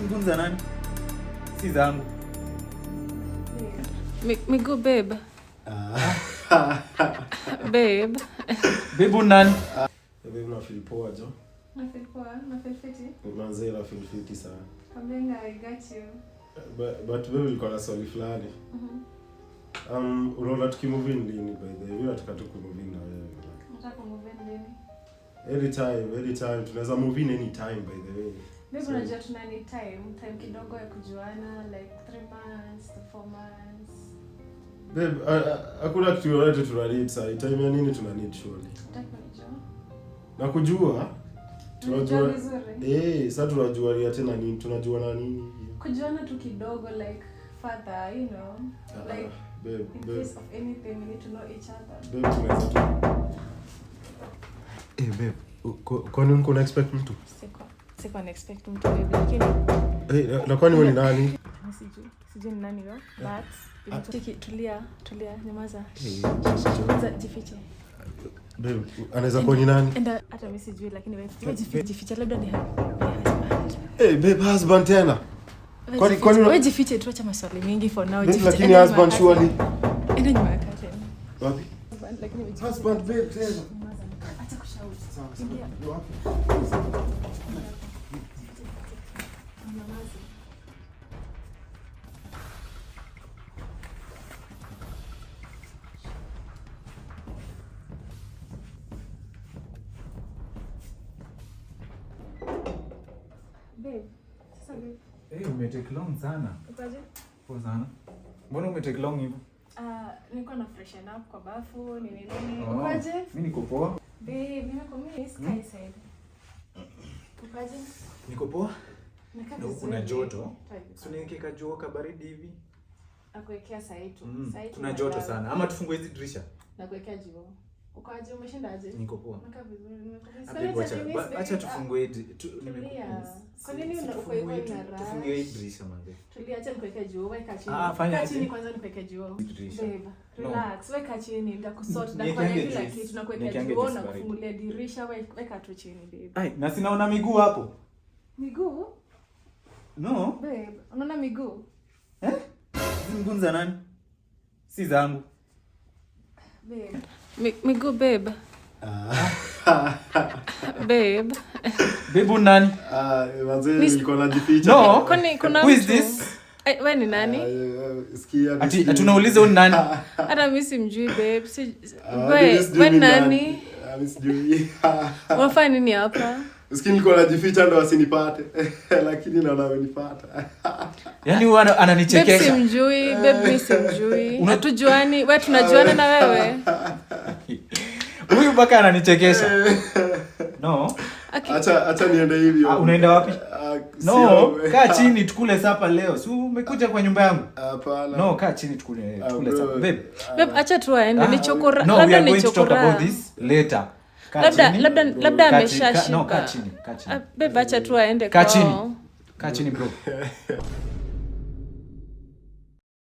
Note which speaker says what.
Speaker 1: Mgunza nani? Si zangu.
Speaker 2: Migo babe. Babe.
Speaker 1: Babe nani?
Speaker 3: Babe na feel poa jo.
Speaker 2: Na feel poa, na feel fiti.
Speaker 3: Manze na feel fiti sana.
Speaker 2: Kambenga, I got you.
Speaker 3: But babe ulikuwa na swali fulani. Unaona tukimove in lini by the way? Nataka tu kumove in na wewe.
Speaker 2: Nataka kumove in lini?
Speaker 3: Anytime. Tunaweza move in anytime by the way.
Speaker 2: Babe unajua tuna need time kidogo ya kujuana like 3 months to 4 months.
Speaker 3: Babe, hakuna kitu yoyote tuna need sasa. Time ya nini tuna need surely? Na kujua tunajua sasa tunajua tena nini, tunajua na nini?
Speaker 2: Kujuana tu kidogo like further, you know. Like
Speaker 3: babe,
Speaker 2: in case of anything we need to know each other.
Speaker 3: Babe, tunaweza tu. Babe, kwani uko expect mtu?
Speaker 2: Siko na expect mtu babe lakini
Speaker 3: na kwani wewe ni nani?
Speaker 2: Sijui ni nani wewe but tulia nyamaza. Jifiche.
Speaker 3: Babe, anaweza kuwa ni nani?
Speaker 2: Hata mimi sijui lakini wewe jifiche labda ni
Speaker 3: babe, husband tena. Kwani
Speaker 2: wewe jifiche tu, acha maswali mengi for now.
Speaker 3: Jifiche lakini husband surely.
Speaker 2: Enda nyuma ya curtain.
Speaker 3: Wapi?
Speaker 2: Lakini
Speaker 3: husband babe tena.
Speaker 2: Acha kushauri. Ingia. Babe, sasa babe.
Speaker 1: Umetake long sana.
Speaker 2: Ukaje?
Speaker 1: Poa sana. Mbona umetake long hivyo?
Speaker 2: Nilikuwa na freshen up kwa bafu, nini. Ukaje?
Speaker 1: Mimi niko poa.
Speaker 2: Babe, nimekuambia sky side. Ukaje?
Speaker 1: Niko poa.
Speaker 2: Na
Speaker 1: kuna joto. So niweke jua baridi hivi.
Speaker 2: Nakuwekea saa yetu.
Speaker 1: Kuna joto sana. Ama tufungue hizi dirisha.
Speaker 2: Nakuwekea jua. Ukaje, umeshindaje?
Speaker 1: Niko poa.
Speaker 2: Nakaa vizuri.
Speaker 1: Acha tufungue
Speaker 2: Kwa nini uko hivyo na raha?
Speaker 1: Tufungue hii dirisha manze.
Speaker 2: Tulia, acha nikuwekea jua, weka chini.
Speaker 1: Fanya
Speaker 2: chini kwanza nikuwekea jua. Babe, relax, weka chini, nitakusort na
Speaker 1: Nikiange
Speaker 2: kufanya kila
Speaker 1: juice.
Speaker 2: kitu, nakuwekea jua na kufungulia dirisha, weka tu chini babe.
Speaker 1: Ai, na sinaona miguu hapo.
Speaker 2: Miguu?
Speaker 1: No.
Speaker 2: Babe, unaona miguu?
Speaker 1: Mgunza nani? Si zangu.
Speaker 2: Babe. Miguu babe. Babe.
Speaker 1: Babe nani?
Speaker 3: Manze nilikuwa najificha.
Speaker 1: No.
Speaker 2: Kuna
Speaker 1: who is this?
Speaker 2: Wewe ni nani?
Speaker 3: Sikia.
Speaker 1: Ati tunauliza huyu nani?
Speaker 2: Hata mimi simjui babe. Wewe nani?
Speaker 3: Mimi sijui.
Speaker 2: Unafanya nini hapa?
Speaker 3: Usikini nilikuwa najificha ndo asinipate. Lakini naona amenipata.
Speaker 1: Yaani huyu ananichekesha.
Speaker 2: Babe simjui, babe mimi simjui. Hatujuani, wewe tunajuana na wewe.
Speaker 1: Huyu baka ananichekesha. No.
Speaker 3: Acha niende hivyo.
Speaker 1: Unaenda wapi? No, kaa chini tukule sapa leo. Si umekuja kwa nyumba yangu?
Speaker 3: Hapana.
Speaker 1: No, kaa chini tukule sapa. Babe.
Speaker 2: Babe acha tu aende, ni chokora.
Speaker 1: No, we are going to talk about this later.
Speaker 2: Labda ameshashika.
Speaker 1: No, kaa chini.
Speaker 2: Babe acha tu aende
Speaker 1: kwa. Kaa chini bro.